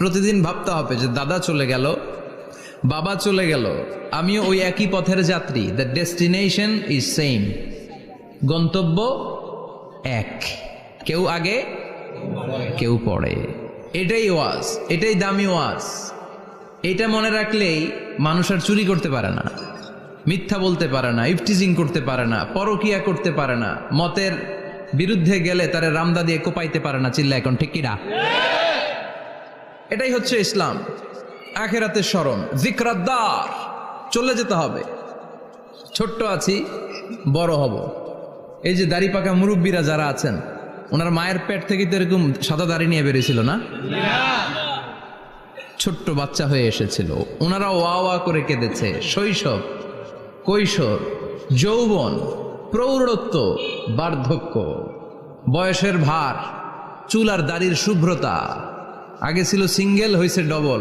প্রতিদিন ভাবতে হবে যে দাদা চলে গেল, বাবা চলে গেল, আমিও ওই একই পথের যাত্রী। দ্য ডেস্টিনেশন ইজ সেম, গন্তব্য এক, কেউ আগে কেউ পরে। এটাই ওয়াজ, এটাই দামি ওয়াজ। এটা মনে রাখলেই মানুষ আর চুরি করতে পারে না, মিথ্যা বলতে পারে না, ইফটিজিং করতে পারে না, পরকিয়া করতে পারে না, মতের বিরুদ্ধে গেলে তারে রামদা দিয়ে কোপাইতে পারে না। চিল্লা এখন ঠিক কিনা? এটাই হচ্ছে ইসলাম। আখিরাতের স্মরণ, যিকরাদ্দার, চলে যেতে হবে। ছোট্ট আছি, বড় হব। এই যে দাড়ি পাকা মুরব্বীরা যারা আছেন, ওনার মায়ের পেট থেকে তো এরকম সাদা দাড়ি নিয়ে বেরিয়েছিল না? ছোট্ট বাচ্চা হয়ে এসেছিল, ওনারা ওয়া ওয়া করে কেঁদেছে। শৈশব, কৈশোর, যৌবন, প্রৌঢ়ত্ব, বার্ধক্য, বয়সের ভার, চুল আর দাড়ির শুভ্রতা। আগে ছিল সিঙ্গেল, হয়েছে ডবল।